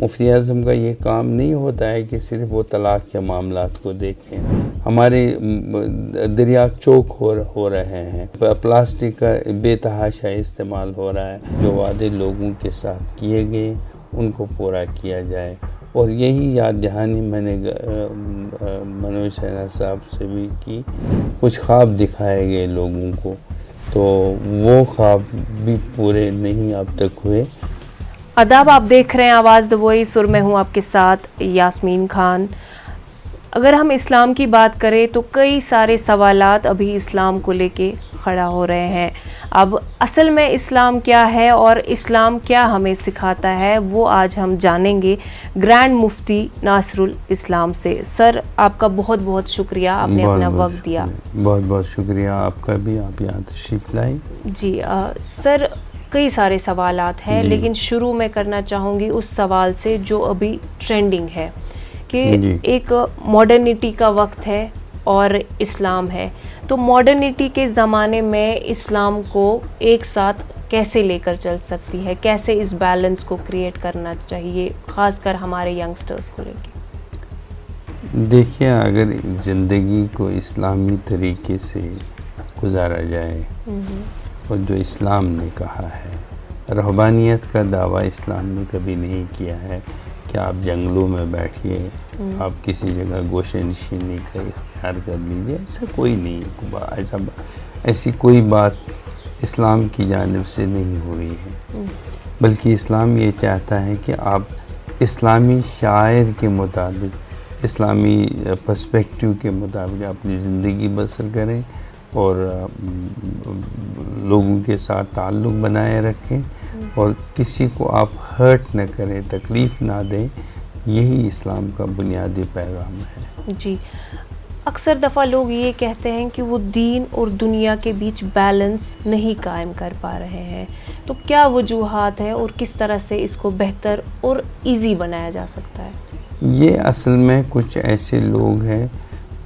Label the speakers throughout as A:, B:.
A: مفتی اعظم کا یہ کام نہیں ہوتا ہے کہ صرف وہ طلاق کے معاملات کو دیکھیں. ہمارے دریا چوک ہو رہے ہیں، پلاسٹک کا بے تحاشا استعمال ہو رہا ہے. جو وعدے لوگوں کے ساتھ کیے گئے ان کو پورا کیا جائے. اور یہی یاد دہانی میں نے منوج سنہا صاحب سے بھی کی. کچھ خواب دکھائے گئے لوگوں کو تو وہ خواب بھی پورے نہیں اب تک ہوئے.
B: آداب، آپ دیکھ رہے ہیں آواز دی وائس اور میں ہوں آپ کے ساتھ یاسمین خان. اگر ہم اسلام کی بات کریں تو کئی سارے سوالات ابھی اسلام کو لے کے کھڑا ہو رہے ہیں. اب اصل میں اسلام کیا ہے اور اسلام کیا ہمیں سکھاتا ہے وہ آج ہم جانیں گے گرینڈ مفتی ناصر الاسلام سے. سر، آپ کا بہت بہت شکریہ، آپ نے اپنا وقت دیا.
A: بہت بہت شکریہ آپ کا بھی، آپ یہاں تشریف لائیں.
B: جی سر، کئی سارے سوالات ہیں لیکن شروع میں کرنا چاہوں گی اس سوال سے جو ابھی ٹرینڈنگ ہے کہ ایک ماڈرنٹی کا وقت ہے اور اسلام ہے. تو ماڈرنٹی کے زمانے میں اسلام کو ایک ساتھ کیسے لے کر چل سکتی ہے، کیسے اس بیلنس کو کریٹ کرنا چاہیے خاص کر ہمارے ینگسٹرز کو لے کے؟
A: دیکھیے، اگر زندگی کو اسلامی طریقے سے گزارا جائے اور جو اسلام نے کہا ہے، رہبانیت کا دعویٰ اسلام نے کبھی نہیں کیا ہے کہ آپ جنگلوں میں بیٹھیے، آپ کسی جگہ گوشے نشینی کا اختیار کر لیجیے. ایسا کوئی نہیں، ایسی کوئی بات اسلام کی جانب سے نہیں ہوئی ہے. بلکہ اسلام یہ چاہتا ہے کہ آپ اسلامی شعائر کے مطابق، اسلامی پرسپیکٹیو کے مطابق اپنی زندگی بسر کریں اور لوگوں کے ساتھ تعلق بنائے رکھیں اور کسی کو آپ ہرٹ نہ کریں، تکلیف نہ دیں. یہی اسلام کا بنیادی پیغام ہے.
B: جی، اکثر دفعہ لوگ یہ کہتے ہیں کہ وہ دین اور دنیا کے بیچ بیلنس نہیں قائم کر پا رہے ہیں. تو کیا وجوہات ہیں اور کس طرح سے اس کو بہتر اور ایزی بنایا جا سکتا ہے؟
A: یہ اصل میں کچھ ایسے لوگ ہیں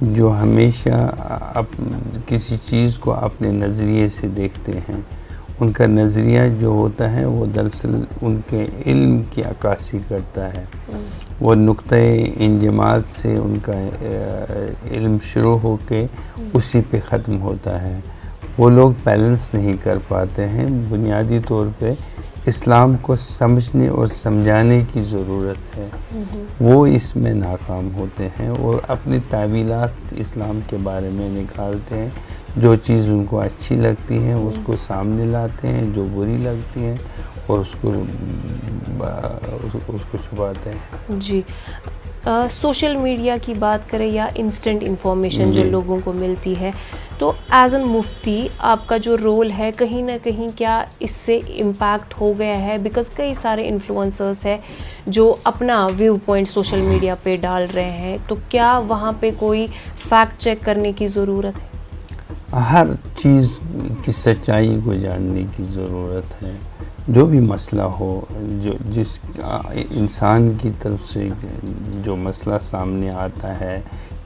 A: جو ہمیشہ کسی چیز کو اپنے نظریے سے دیکھتے ہیں. ان کا نظریہ جو ہوتا ہے وہ دراصل ان کے علم کی عکاسی کرتا ہے. وہ نقطۂ انجماد سے ان کا علم شروع ہو کے اسی پہ ختم ہوتا ہے. وہ لوگ بیلنس نہیں کر پاتے ہیں. بنیادی طور پہ اسلام کو سمجھنے اور سمجھانے کی ضرورت ہے. وہ اس میں ناکام ہوتے ہیں اور اپنی تعویلات اسلام کے بارے میں نکالتے ہیں. جو چیز ان کو اچھی لگتی ہیں اس کو سامنے لاتے ہیں، جو بری لگتی ہیں اور اس کو چھپاتے ہیں.
B: جی، سوشل میڈیا کی بات کریں یا انسٹنٹ انفارمیشن جو لوگوں کو ملتی ہے، تو ایز این مفتی آپ کا جو رول ہے کہیں نہ کہیں کیا اس سے امپیکٹ ہو گیا ہے؟ بیکاز کئی سارے انفلوئنسرز ہیں جو اپنا ویو پوائنٹ سوشل میڈیا پہ ڈال رہے ہیں، تو کیا وہاں پہ کوئی فیکٹ چیک کرنے کی ضرورت ہے؟
A: ہر چیز کی سچائی کو جاننے کی ضرورت ہے. جو بھی مسئلہ ہو، جس انسان کی طرف سے جو مسئلہ سامنے آتا ہے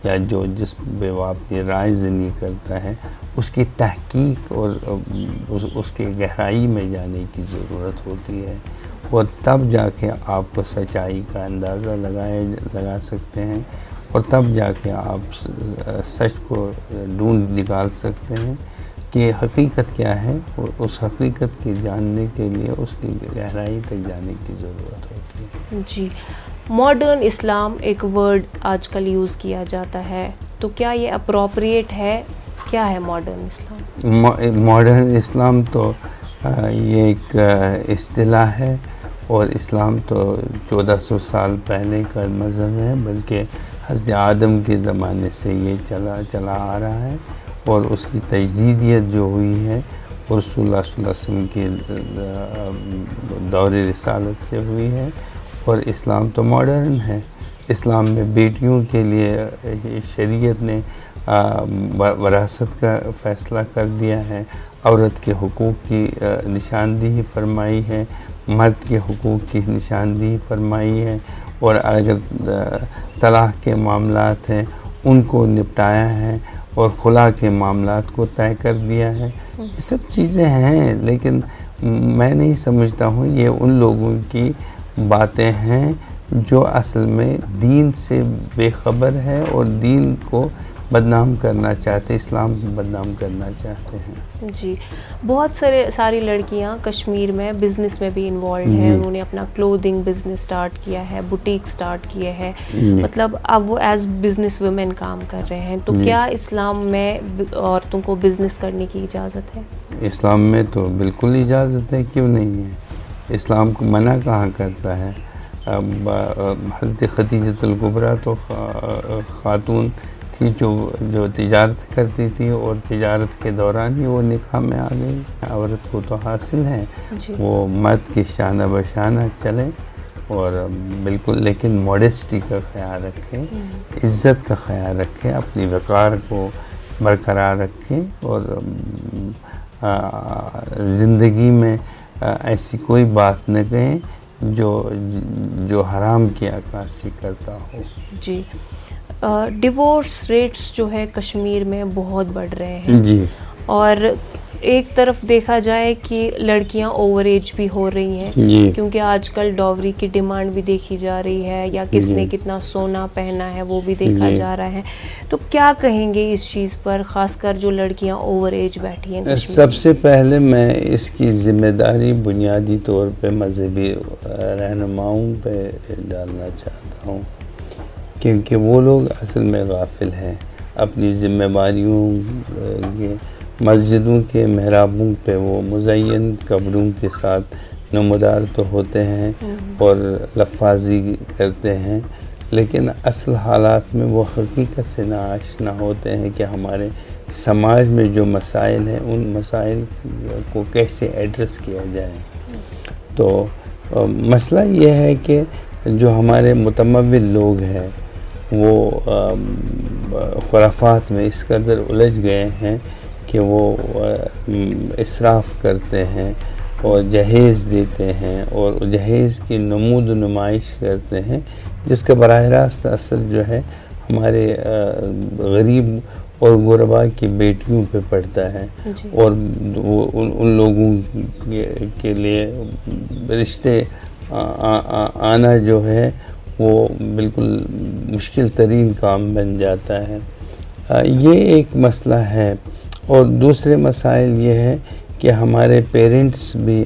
A: یا جس پہ وہ اپنی رائے زنی کرتا ہے، اس کی تحقیق اور اس کے گہرائی میں جانے کی ضرورت ہوتی ہے. اور تب جا کے آپ کو سچائی کا اندازہ لگا سکتے ہیں اور تب جا کے آپ سچ کو ڈھونڈ نکال سکتے ہیں کہ حقیقت کیا ہے. اور اس حقیقت کے جاننے کے لیے اس کی گہرائی تک جانے کی ضرورت ہوتی ہے.
B: جی، ماڈرن اسلام ایک ورڈ آج کل یوز کیا جاتا ہے، تو کیا یہ اپروپریٹ ہے؟ کیا ہے ماڈرن اسلام؟
A: ماڈرن اسلام تو یہ ایک اصطلاح ہے اور اسلام تو 1400 سال پہلے کا مذہب ہے، بلکہ حضرت آدم کے زمانے سے یہ چلا آ رہا ہے. اور اس کی تجدیدیت جو ہوئی ہے اور رسول اللہ صلی اللہ علیہ وسلم کی دور رسالت سے ہوئی ہے. اور اسلام تو ماڈرن ہے. اسلام میں بیٹیوں کے لیے شریعت نے وراثت کا فیصلہ کر دیا ہے. عورت کے حقوق کی نشاندہی فرمائی ہے، مرد کے حقوق کی نشاندہی فرمائی ہے. اور اگر طلاق کے معاملات ہیں ان کو نپٹایا ہے اور خلا کے معاملات کو طے کر دیا ہے. یہ سب چیزیں ہیں، لیکن میں نہیں سمجھتا ہوں یہ ان لوگوں کی باتیں ہیں جو اصل میں دین سے بے خبر ہے اور دین کو بدنام کرنا چاہتے، اسلام کو بدنام کرنا چاہتے ہیں۔
B: جی، بہت ساری لڑکیاں کشمیر میں بزنس میں بھی انوالوڈ ہیں،
A: جی،
B: انہوں نے اپنا کلودنگ بزنس سٹارٹ کیا ہے، بوٹیک سٹارٹ کیے ہے،
A: جی،
B: مطلب اب وہ ایز بزنس ویمن کام کر رہے ہیں، تو
A: جی۔
B: کیا اسلام میں عورتوں کو بزنس کرنے کی اجازت ہے؟
A: اسلام میں تو بالکل اجازت ہے، کیوں نہیں ہے؟ اسلام کو منع کہاں کرتا ہے؟ اب حضرت خدیجۃ الکبریٰ تو خاتون تھی جو تجارت کرتی تھی، اور تجارت کے دوران ہی وہ نکاح میں آ گئی۔ عورت کو تو حاصل ہے
B: جی،
A: وہ مرد کی شانہ بشانہ چلے، اور بالکل لیکن موڈیسٹی کا خیال رکھے، عزت کا خیال رکھے، اپنی وقار کو برقرار رکھے، اور زندگی میں ایسی کوئی بات نہ کہیں جو حرام کی عکاسی کرتا ہو۔
B: جی، ڈیورس ریٹس جو ہے کشمیر میں بہت بڑھ رہے ہیں،
A: جی،
B: اور ایک طرف دیکھا جائے کہ لڑکیاں اوور ایج بھی ہو رہی ہیں،
A: جی،
B: کیونکہ آج کل ڈاوری کی ڈیمانڈ بھی دیکھی جا رہی ہے، یا کس نے کتنا سونا پہنا ہے وہ بھی دیکھا جا رہا ہے، تو کیا کہیں گے اس چیز پر، خاص کر جو لڑکیاں اوور ایج بیٹھی ہیں کشمیر؟
A: سب سے پہلے میں اس کی ذمہ داری بنیادی طور پہ مذہبی رہنماؤں پہ ڈالنا چاہتا ہوں، کیونکہ وہ لوگ اصل میں غافل ہیں اپنی ذمہ داریوں کے۔ مسجدوں کے محرابوں پہ وہ مزین کپڑوں کے ساتھ نمودار تو ہوتے ہیں اور لفاظی کرتے ہیں، لیکن اصل حالات میں وہ حقیقت سے ناآشنا ہوتے ہیں کہ ہمارے سماج میں جو مسائل ہیں ان مسائل کو کیسے ایڈریس کیا جائے۔ تو مسئلہ یہ ہے کہ جو ہمارے متمول لوگ ہیں وہ خرافات میں اس قدر الجھ گئے ہیں کہ وہ اسراف کرتے ہیں اور جہیز دیتے ہیں اور جہیز کی نمود و نمائش کرتے ہیں، جس کا براہ راست اثر جو ہے ہمارے غریب اور غربا کی بیٹیوں پہ پڑتا ہے، اور ان لوگوں کے لیے رشتے آنا جو ہے وہ بالکل مشکل ترین کام بن جاتا ہے۔ یہ ایک مسئلہ ہے، اور دوسرے مسائل یہ ہے کہ ہمارے پیرنٹس بھی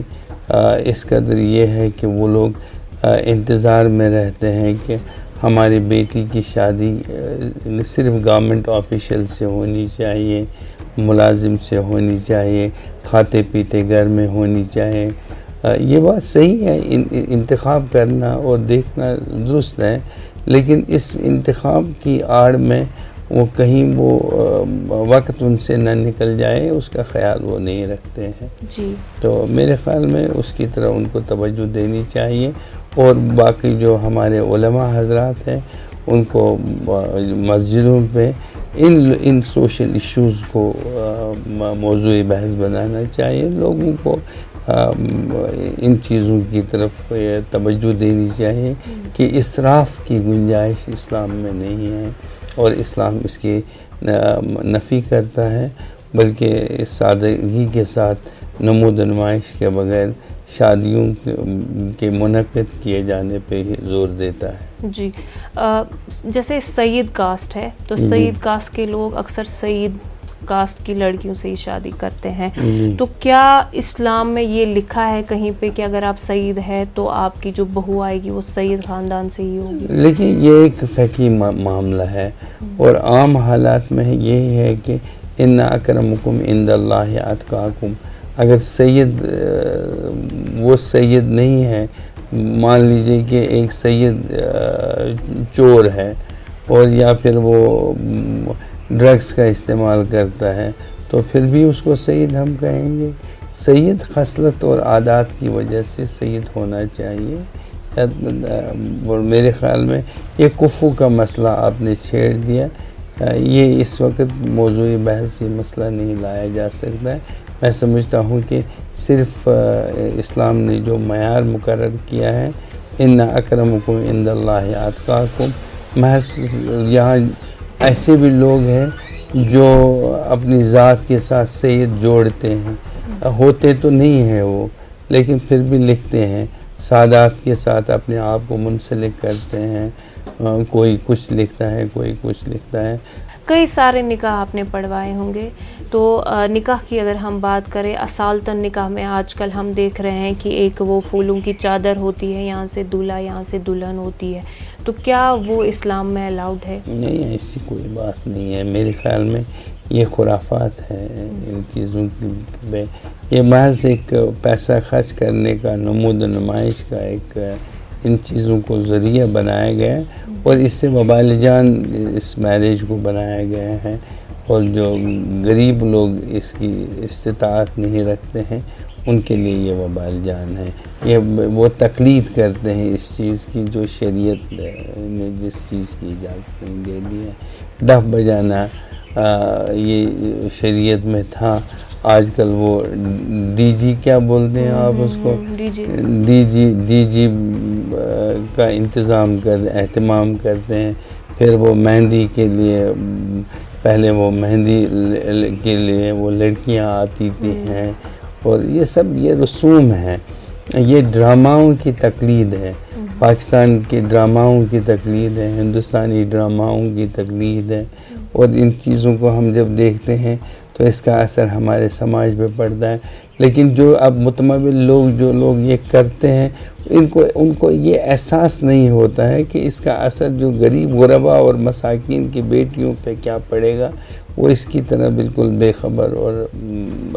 A: اس قدر یہ ہے کہ وہ لوگ انتظار میں رہتے ہیں کہ ہماری بیٹی کی شادی صرف گورنمنٹ آفیشل سے ہونی چاہیے، ملازم سے ہونی چاہیے، کھاتے پیتے گھر میں ہونی چاہیے۔ یہ بات صحیح ہے، انتخاب کرنا اور دیکھنا درست ہے، لیکن اس انتخاب کی آڑ میں وہ کہیں وہ وقت ان سے نہ نکل جائے اس کا خیال وہ نہیں رکھتے ہیں۔
B: جی،
A: تو میرے خیال میں اس کی طرح ان کو توجہ دینی چاہیے، اور باقی جو ہمارے علماء حضرات ہیں ان کو مسجدوں پہ ان سوشل ایشوز کو موضوع بحث بنانا چاہیے، لوگوں کو ان چیزوں کی طرف توجہ دینی چاہیے کہ اسراف کی گنجائش اسلام میں نہیں ہے، اور اسلام اس کی نفی کرتا ہے، بلکہ سادگی کے ساتھ نمود و نمائش کے بغیر شادیوں کے منعقد کیے جانے پہ ہی زور دیتا ہے۔
B: جی، جیسے سید کاسٹ ہے تو سید کاسٹ کے لوگ اکثر سید کاسٹ کی لڑکیوں سے ہی شادی کرتے ہیں، تو کیا اسلام میں یہ لکھا ہے کہیں پہ کہ اگر آپ سید ہیں تو آپ کی جو بہو آئے گی وہ سید خاندان سے ہی ہوگی؟
A: لیکن یہ ایک فقہی معاملہ ہے، اور عام حالات میں یہی ہے کہ ان اکرمکم عند اللہ اتقاکم۔ اگر سید وہ سید نہیں ہے، مان لیجئے کہ ایک سید چور ہے اور یا پھر وہ ڈرگز کا استعمال کرتا ہے، تو پھر بھی اس کو سید ہم کہیں گے؟ سید خصلت اور عادات کی وجہ سے سید ہونا چاہیے۔ اور میرے خیال میں یہ کفو کا مسئلہ آپ نے چھیڑ دیا، یہ اس وقت موضوع بحث یہ مسئلہ نہیں لایا جا سکتا ہے۔ میں سمجھتا ہوں کہ صرف اسلام نے جو معیار مقرر کیا ہے ان اکرمکم عند اللہ اتقاکم، محض یہاں ایسے بھی لوگ ہیں جو اپنی ذات کے ساتھ سید جوڑتے ہیں، ہوتے تو نہیں ہیں وہ، لیکن پھر بھی لکھتے ہیں سادات کے ساتھ اپنے آپ کو منسلک کرتے ہیں. کوئی کچھ لکھتا ہے، کوئی کچھ لکھتا ہے.
B: کئی سارے نکاح آپ نے پڑھوائے ہوں گے، تو نکاح کی اگر ہم بات کریں، اصالتاً نکاح میں آج کل ہم دیکھ رہے ہیں کہ ایک وہ پھولوں کی چادر ہوتی ہے، یہاں سے دولہا یہاں سے دلہن ہوتی ہے، تو کیا وہ اسلام میں الاؤڈ ہے؟
A: نہیں، ایسی کوئی بات نہیں ہے. میرے خیال میں یہ خرافات ہے ان چیزوں پہ. یہ محض ایک پیسہ خرچ کرنے کا، نمود و نمائش کا ایک ان چیزوں کو ذریعہ بنایا گیا ہے، اور اس سے وبال جان اس میرج کو بنایا گیا ہے. اور جو غریب لوگ اس کی استطاعت نہیں رکھتے ہیں ان کے لیے یہ وبال جان ہے. یہ وہ تقلید کرتے ہیں اس چیز کی جو شریعت نے جس چیز کی اجازت نہیں دے دی ہے. ڈف بجانا یہ شریعت میں تھا. آج کل وہ ڈی جی کیا بولتے ہیں آپ اس کو، ڈی جی کا اہتمام کرتے ہیں. پھر وہ مہندی کے لیے، پہلے وہ مہندی کے لیے وہ لڑکیاں آتی تھی ہیں، اور یہ سب یہ رسوم ہیں. یہ ڈراماؤں کی تقلید ہے، پاکستان کے ڈراماؤں کی تقلید ہے، ہندوستانی ڈراماؤں کی تقلید ہے. اور ان چیزوں کو ہم جب دیکھتے ہیں تو اس کا اثر ہمارے سماج پہ پڑتا ہے. لیکن جو اب متمول لوگ، جو لوگ یہ کرتے ہیں، ان کو یہ احساس نہیں ہوتا ہے کہ اس کا اثر جو غریب غربا اور مساکین کی بیٹیوں پہ کیا پڑے گا. وہ اس کی طرح بالکل بے خبر اور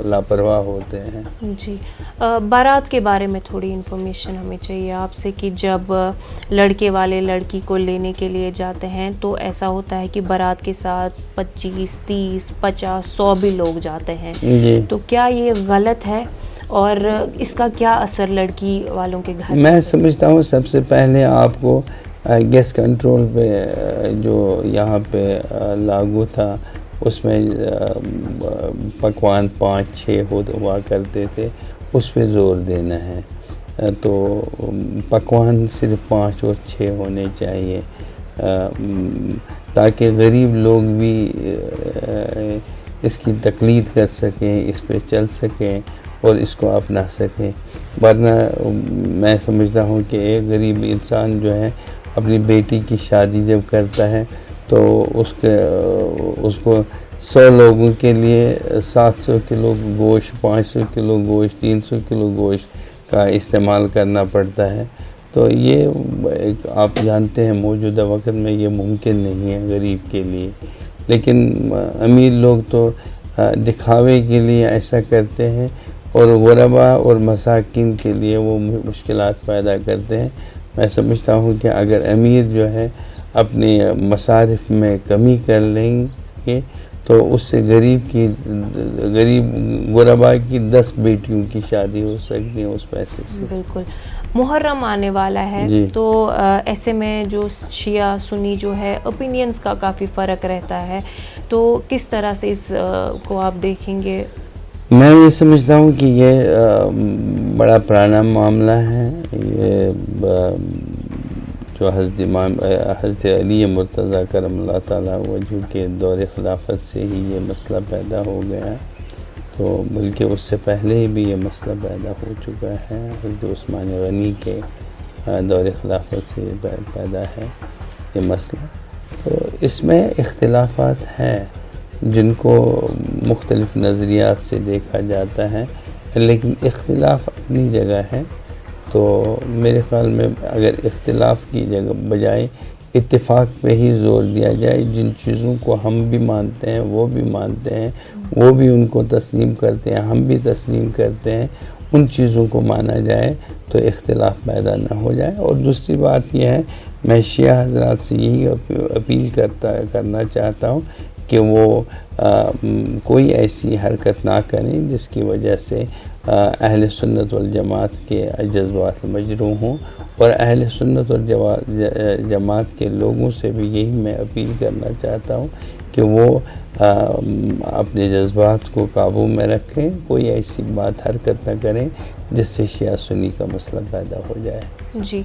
A: لاپرواہ ہوتے ہیں.
B: جی، بارات کے بارے میں تھوڑی انفارمیشن ہمیں چاہیے آپ سے، کہ جب لڑکے والے لڑکی کو لینے کے لیے جاتے ہیں تو ایسا ہوتا ہے کہ بارات کے ساتھ 25، 30، 50، 100 بھی لوگ جاتے ہیں.
A: جی،
B: تو کیا یہ غلط ہے، اور اس کا کیا اثر لڑکی والوں کے گھر؟
A: میں سمجھتا ہوں سب سے پہلے آپ کو گیس کنٹرول پہ جو یہاں پہ لاگو تھا، اس میں پکوان 5-6 ہوا کرتے تھے، اس پہ زور دینا ہے. تو پکوان صرف 5 اور 6 ہونے چاہیے، تاکہ غریب لوگ بھی اس کی تقلید کر سکیں، اس پہ چل سکیں اور اس کو اپنا سکیں. ورنہ میں سمجھتا ہوں کہ ایک غریب انسان جو ہے اپنی بیٹی کی شادی جب کرتا ہے تو اس کو 100 لوگوں کے لیے 700 کلو گوشت، 500 کلو گوشت، 300 کلو گوشت کا استعمال کرنا پڑتا ہے. تو یہ آپ جانتے ہیں موجودہ وقت میں یہ ممکن نہیں ہے غریب کے لیے. لیکن امیر لوگ تو دکھاوے کے لیے ایسا کرتے ہیں، اور غربا اور مساکین کے لیے وہ مشکلات پیدا کرتے ہیں. میں سمجھتا ہوں کہ اگر امیر جو ہے اپنے مصارف میں کمی کر لیں گے تو اس سے غریب غربا کی 10 بیٹیوں کی شادی ہو سکتی ہے اس پیسے سے.
B: بالکل. محرم آنے والا ہے،
A: جی.
B: تو ایسے میں جو شیعہ سنی جو ہے اوپینینز کا کافی فرق رہتا ہے، تو کس طرح سے اس کو آپ دیکھیں گے؟
A: میں یہ سمجھتا ہوں کہ یہ بڑا پرانا معاملہ ہے. یہ جو حضرت علی مرتضیٰ کرم اللہ تعالیٰ وجہ کے دور خلافت سے ہی یہ مسئلہ پیدا ہو گیا، تو بلکہ اس سے پہلے بھی یہ مسئلہ پیدا ہو چکا ہے. حضرت عثمان غنی کے دور خلافت سے پیدا ہے یہ مسئلہ. تو اس میں اختلافات ہیں جن کو مختلف نظریات سے دیکھا جاتا ہے، لیکن اختلاف اپنی جگہ ہے. تو میرے خیال میں اگر اختلاف کی جگہ بجائے اتفاق پہ ہی زور دیا جائے، جن چیزوں کو ہم بھی مانتے ہیں، وہ بھی مانتے ہیں، وہ بھی ان کو تسلیم کرتے ہیں، ہم بھی تسلیم کرتے ہیں، ان چیزوں کو مانا جائے تو اختلاف پیدا نہ ہو جائے. اور دوسری بات یہ ہے، میں شیعہ حضرات سے یہی اپیل کرنا چاہتا ہوں کہ وہ کوئی ایسی حرکت نہ کریں جس کی وجہ سے اہل سنت والجماعت کے جذبات مجروح ہوں. اور اہل سنت والجماعت کے لوگوں سے بھی یہی میں اپیل کرنا چاہتا ہوں کہ وہ اپنے جذبات کو قابو میں رکھیں، کوئی ایسی بات حرکت نہ کریں جس سے شیعہ سنی کا مسئلہ پیدا ہو جائے.
B: جی،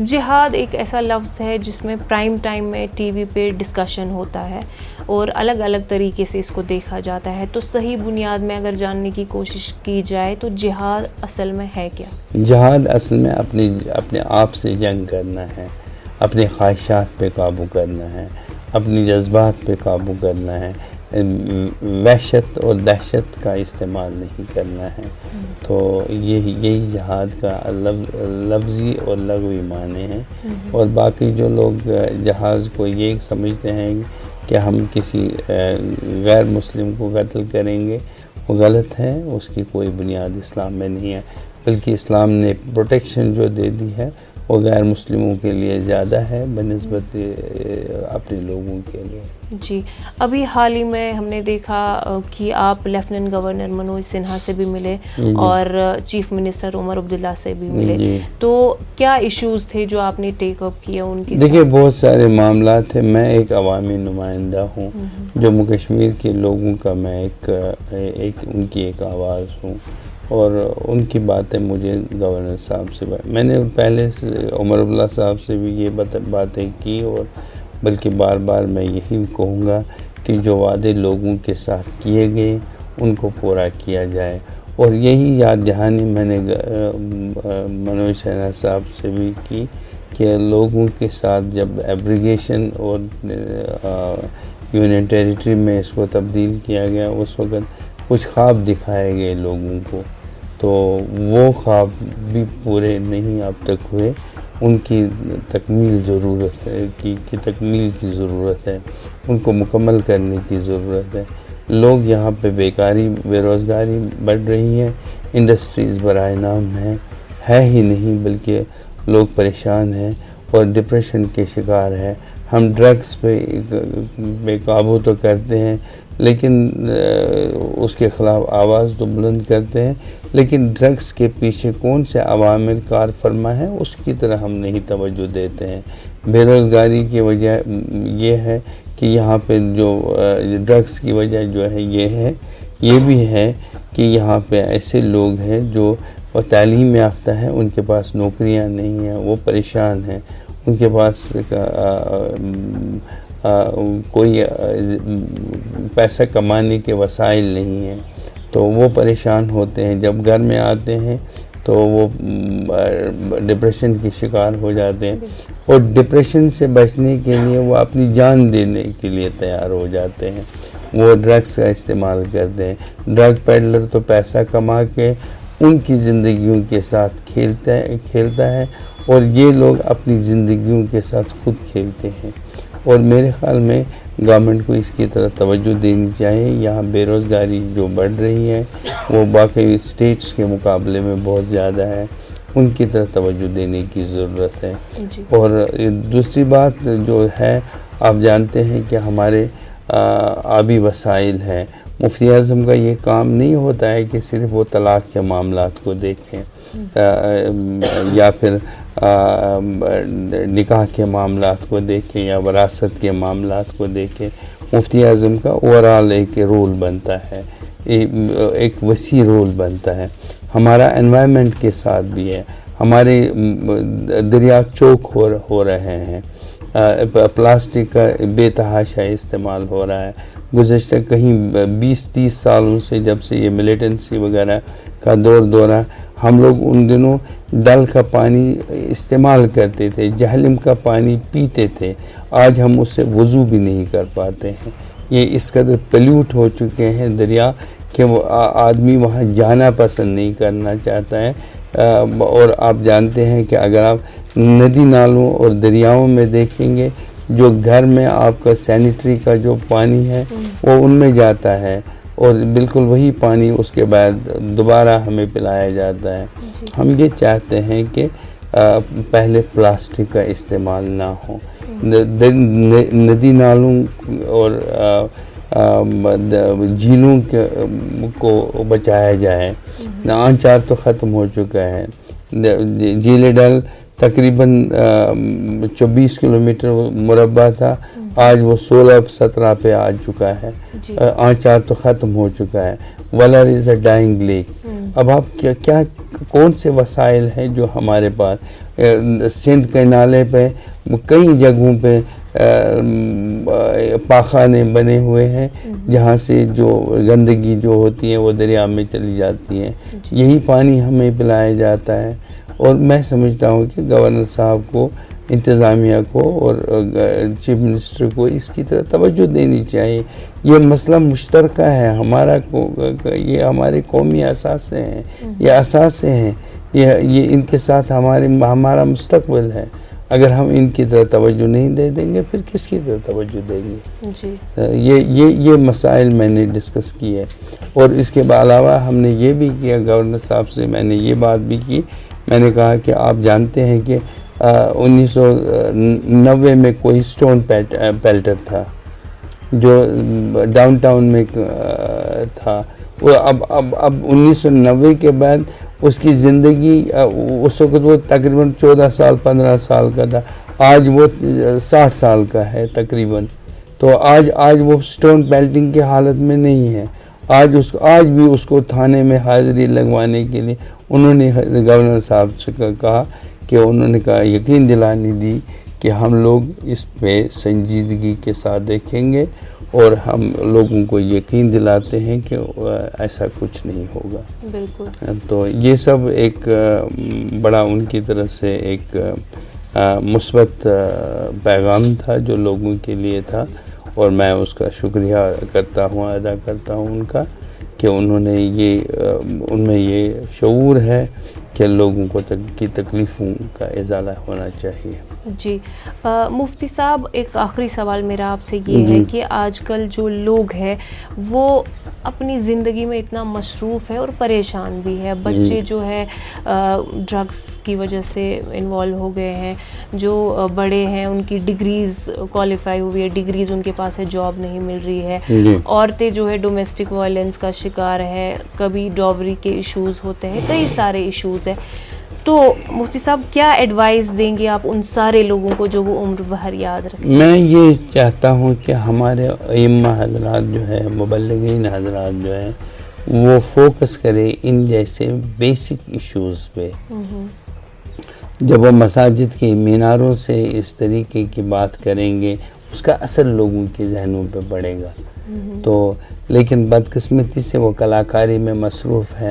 B: جہاد ایک ایسا لفظ ہے جس میں پرائم ٹائم میں ٹی وی پہ ڈسکشن ہوتا ہے اور الگ الگ طریقے سے اس کو دیکھا جاتا ہے، تو صحیح بنیاد میں اگر جاننے کی کوشش کی جائے تو جہاد اصل میں ہے کیا؟
A: جہاد اصل میں اپنے آپ سے جنگ کرنا ہے، اپنے خواہشات پہ قابو کرنا ہے، اپنی جذبات پہ قابو کرنا ہے، وحشت اور دہشت کا استعمال نہیں کرنا ہے. تو یہی جہاد کا لفظی اور لغوی معنی ہیں. اور باقی جو لوگ جہاد کو یہ سمجھتے ہیں کہ ہم کسی غیر مسلم کو قتل کریں گے، وہ غلط ہے، اس کی کوئی بنیاد اسلام میں نہیں ہے. بلکہ اسلام نے پروٹیکشن جو دے دی ہے وہ غیر مسلموں کے لیے زیادہ ہے بنسبت اپنے لوگوں کے لیے.
B: جی، ابھی حال ہی میں ہم نے دیکھا کہ آپ لیفٹیننٹ گورنر منوج سنہا سے بھی ملے اور چیف منسٹر عمر عبداللہ سے بھی ملے، تو کیا ایشوز تھے جو آپ نے ٹیک اپ کیا ان کے؟
A: دیکھیے، بہت سارے معاملات ہیں. میں ایک عوامی نمائندہ ہوں، جموں کشمیر کے لوگوں کا میں ان کی ایک آواز ہوں، اور ان کی باتیں مجھے گورنر صاحب سے میں نے پہلے سے عمر عبداللہ صاحب سے بھی یہ باتیں کی، اور بلکہ بار بار میں یہی کہوں گا کہ جو وعدے لوگوں کے ساتھ کیے گئے ان کو پورا کیا جائے. اور یہی یاد دہانی میں نے منوج سنہا صاحب سے بھی کی کہ لوگوں کے ساتھ جب ایبریگیشن اور یونین ٹیریٹری میں اس کو تبدیل کیا گیا، اس وقت کچھ خواب دکھائے گئے لوگوں کو، تو وہ خواب بھی پورے نہیں اب تک ہوئے. ان کی تکمیل ضرورت ہے، تکمیل کی ضرورت ہے، ان کو مکمل کرنے کی ضرورت ہے. لوگ یہاں پہ بے روزگاری بڑھ رہی ہے، انڈسٹریز برائے نام ہے ہی نہیں، بلکہ لوگ پریشان ہیں اور ڈپریشن کے شکار ہیں. ہم ڈرگس پہ بے قابو تو کرتے ہیں، لیکن اس کے خلاف آواز تو بلند کرتے ہیں، لیکن ڈرگس کے پیچھے کون سے عوامل کار فرما ہیں اس کی طرح ہم نہیں توجہ دیتے ہیں. بے روزگاری کی وجہ یہ ہے کہ یہاں پہ جو ڈرگس کی وجہ جو ہے یہ بھی ہے کہ یہاں پہ ایسے لوگ ہیں جو تعلیم یافتہ ہیں، ان کے پاس نوکریاں نہیں ہیں، وہ پریشان ہیں، ان کے پاس کوئی پیسہ کمانے کے وسائل نہیں ہیں، تو وہ پریشان ہوتے ہیں. جب گھر میں آتے ہیں تو وہ ڈپریشن کی شکار ہو جاتے ہیں، اور ڈپریشن سے بچنے کے لیے وہ اپنی جان دینے کے لیے تیار ہو جاتے ہیں. وہ ڈرگس کا استعمال کرتے ہیں. ڈرگ پیڈلر تو پیسہ کما کے ان کی زندگیوں کے ساتھ کھیلتا ہے، اور یہ لوگ اپنی زندگیوں کے ساتھ خود کھیلتے ہیں. اور میرے خیال میں گورنمنٹ کو اس کی طرف توجہ دینی چاہیے. یہاں بے روزگاری جو بڑھ رہی ہے وہ باقی اسٹیٹس کے مقابلے میں بہت زیادہ ہے، ان کی طرف توجہ دینے کی ضرورت ہے. اور دوسری بات جو ہے، آپ جانتے ہیں کہ ہمارے آبی وسائل ہیں. مفتی اعظم کا یہ کام نہیں ہوتا ہے کہ صرف وہ طلاق کے معاملات کو دیکھیں یا پھر نکاح کے معاملات کو دیکھیں یا وراثت کے معاملات کو دیکھیں. مفتی اعظم کا اوورال ایک رول بنتا ہے، ایک وسیع رول بنتا ہے. ہمارا انوائرمنٹ کے ساتھ بھی ہے. ہمارے دریا چوک ہو رہے ہیں، پلاسٹک کا بے تحاشا استعمال ہو رہا ہے. گزشتہ کہیں 20-30 سالوں سے جب سے یہ ملیٹنسی وغیرہ کا دورہ، ہم لوگ ان دنوں ڈل کا پانی استعمال کرتے تھے، جہلم کا پانی پیتے تھے. آج ہم اس سے وضو بھی نہیں کر پاتے ہیں. یہ اس قدر پلیوٹ ہو چکے ہیں دریا کہ وہ آدمی وہاں جانا پسند نہیں کرنا چاہتا ہے. اور آپ جانتے ہیں کہ اگر آپ ندی نالوں اور دریاؤں میں دیکھیں گے، جو گھر میں آپ کا سینیٹری کا جو پانی ہے وہ ان میں جاتا ہے، اور بالکل وہی پانی اس کے بعد دوبارہ ہمیں پلایا جاتا ہے. ہم یہ چاہتے ہیں کہ پہلے پلاسٹک کا استعمال نہ ہو، ندی نالوں اور جھیلوں کو بچایا جائے. آنچار تو ختم ہو چکا ہے. جھیل ڈل تقریباً 24 کلومیٹر مربع تھا، آج وہ 16-17 پہ آ چکا ہے. آنچار تو ختم ہو چکا ہے. ولر از اے ڈائنگ لیک. اب آپ کیا کون سے وسائل ہیں جو ہمارے پاس؟ سندھ کے نالے پہ کئی جگہوں پہ پاخانے بنے ہوئے ہیں جہاں سے جو گندگی جو ہوتی ہے وہ دریا میں چلی جاتی ہیں. یہی پانی ہمیں پلایا جاتا ہے. اور میں سمجھتا ہوں کہ گورنر صاحب کو، انتظامیہ کو اور چیف منسٹر کو اس کی طرف توجہ دینی چاہیے. یہ مسئلہ مشترکہ ہے ہمارا، یہ ہمارے قومی اثاثے ہیں، یہ اثاثے ہیں، یہ ان کے ساتھ ہمارا مستقبل ہے. اگر ہم ان کی طرف توجہ نہیں دیں گے پھر کس کی طرف توجہ دیں گے؟ یہ مسائل میں نے ڈسکس کیے. اور اس کے علاوہ ہم نے یہ بھی کیا، گورنر صاحب سے میں نے یہ بات بھی کی. میں نے کہا کہ آپ جانتے ہیں کہ 1990 میں کوئی سٹون پیلٹر تھا جو ڈاؤن ٹاؤن میں تھا. وہ اب 1990 کے بعد اس کی زندگی، اس وقت وہ تقریباً 14 سال 15 سال کا تھا، آج وہ 60 سال کا ہے تقریباً. تو آج وہ سٹون پیلٹنگ کی حالت میں نہیں ہے. آج بھی اس کو تھانے میں حاضری لگوانے کے لیے انہوں نے گورنر صاحب سے کہا کہ انہوں نے کہا یقین دلانی دی کہ ہم لوگ اس پہ سنجیدگی کے ساتھ دیکھیں گے اور ہم لوگوں کو یقین دلاتے ہیں کہ ایسا کچھ نہیں ہوگا. بالکل. تو یہ سب ایک بڑا ان کی طرف سے ایک مثبت پیغام تھا جو لوگوں کے لیے تھا. اور میں اس کا شکریہ ادا کرتا ہوں ان کا کہ انہوں نے ان میں یہ شعور ہے کہ لوگوں کی تکلیفوں کا ازالہ ہونا چاہیے.
B: جی مفتی صاحب، ایک آخری سوال میرا آپ سے یہ ہے کہ آج کل جو لوگ ہیں وہ اپنی زندگی میں اتنا مصروف ہے اور پریشان بھی ہے. بچے جو ہے ڈرگس کی وجہ سے انوالو ہو گئے ہیں، جو بڑے ہیں ان کی ڈگریز کوالیفائی ہوئی ہے، ڈگریز ان کے پاس ہے، جاب نہیں مل رہی ہے. عورتیں جو ہے ڈومیسٹک وائلنس کا شکار ہے، کبھی ڈاوری کے ایشوز ہوتے ہیں، کئی سارے ایشوز ہیں. تو مفتی صاحب کیا ایڈوائز دیں گے آپ ان سارے لوگوں کو جو وہ عمر بھر یاد رکھیں؟
A: میں یہ چاہتا ہوں کہ ہمارے ائمہ حضرات جو ہے، مبلغین حضرات جو ہیں، وہ فوکس کرے ان جیسے بیسک ایشوز پہ. جب وہ مساجد کے میناروں سے اس طریقے کی بات کریں گے اس کا اثر لوگوں کے ذہنوں پہ پڑے گا. تو لیکن بدقسمتی سے وہ کلاکاری میں مصروف ہے،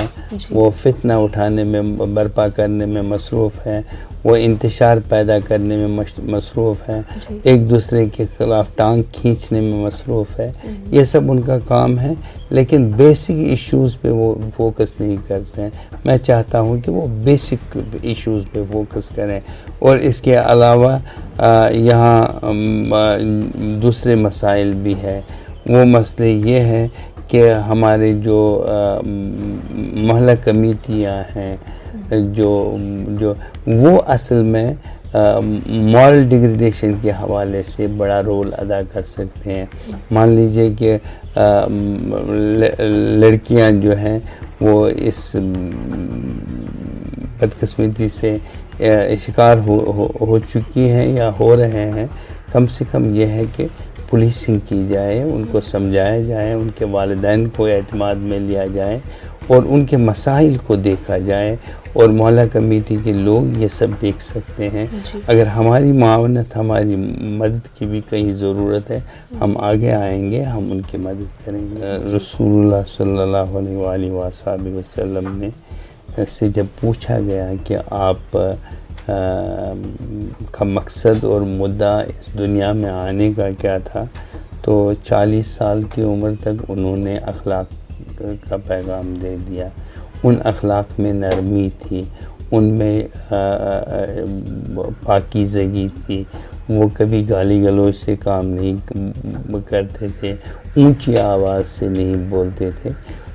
A: وہ فتنہ اٹھانے میں، برپا کرنے میں مصروف ہے، وہ انتشار پیدا کرنے میں مصروف ہے، ایک دوسرے کے خلاف ٹانگ کھینچنے میں مصروف ہے. یہ سب ان کا کام ہے لیکن بیسک ایشوز پہ وہ فوکس نہیں کرتے ہیں. میں چاہتا ہوں کہ وہ بیسک ایشوز پہ فوکس کریں. اور اس کے علاوہ یہاں دوسرے مسائل بھی ہیں. وہ مسئلے یہ ہیں کہ ہمارے جو محلہ کمیٹیاں ہیں جو وہ اصل میں مورل ڈیگریڈیشن کے حوالے سے بڑا رول ادا کر سکتے ہیں. مان لیجئے کہ لڑکیاں جو ہیں وہ اس بدقسمتی سے شکار ہو چکی ہیں یا ہو رہے ہیں. کم سے کم یہ ہے کہ پولیسنگ کی جائے، ان کو سمجھایا جائے، ان کے والدین کو اعتماد میں لیا جائے اور ان کے مسائل کو دیکھا جائے. اور محلہ کمیٹی کے لوگ یہ سب دیکھ سکتے ہیں. اگر ہماری معاونت، ہماری مدد کی بھی کہیں ضرورت ہے، ہم آگے آئیں گے، ہم ان کی مدد کریں گے. رسول اللہ صلی اللہ علیہ وآلہ وسلم نے سے جب پوچھا گیا کہ آپ کا مقصد اور مدعا اس دنیا میں آنے کا کیا تھا، تو 40 سال کی عمر تک انہوں نے اخلاق کا پیغام دے دیا. ان اخلاق میں نرمی تھی، ان میں پاکیزگی تھی. وہ کبھی گالی گلوچ سے کام نہیں کرتے تھے، اونچی آواز سے نہیں بولتے تھے.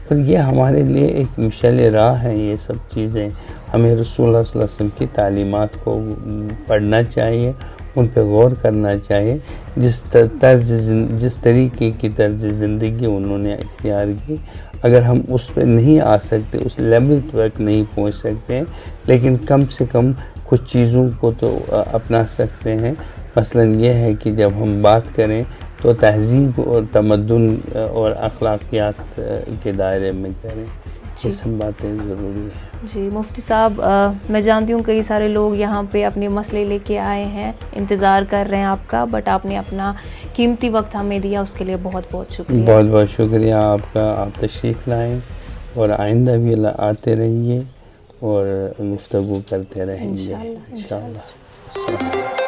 A: اور یہ ہمارے لیے ایک مشعل راہ ہے. یہ سب چیزیں ہمیں رسول اللہ صلی اللہ علیہ وسلم کی تعلیمات کو پڑھنا چاہیے، ان پہ غور کرنا چاہیے. جس طریقے کی طرز زندگی انہوں نے اختیار کی، اگر ہم اس پہ نہیں آ سکتے، اس لیول تک نہیں پہنچ سکتے، لیکن کم سے کم کچھ چیزوں کو تو اپنا سکتے ہیں. مثلاً یہ ہے کہ جب ہم بات کریں تو تہذیب اور تمدن اور اخلاقیات کے دائرے میں کریں. یہ سب باتیں ضروری ہیں.
B: جی مفتی صاحب، میں جانتی ہوں کئی سارے لوگ یہاں پہ اپنے مسئلے لے کے آئے ہیں، انتظار کر رہے ہیں آپ کا، بٹ آپ نے اپنا قیمتی وقت ہمیں دیا، اس کے لیے بہت بہت شکریہ.
A: بہت بہت شکریہ آپ کا. آپ تشریف لائیں اور آئندہ بھی آتے رہیے اور گفتگو کرتے رہیں گے
B: انشاءاللہ.
A: انشاءاللہ.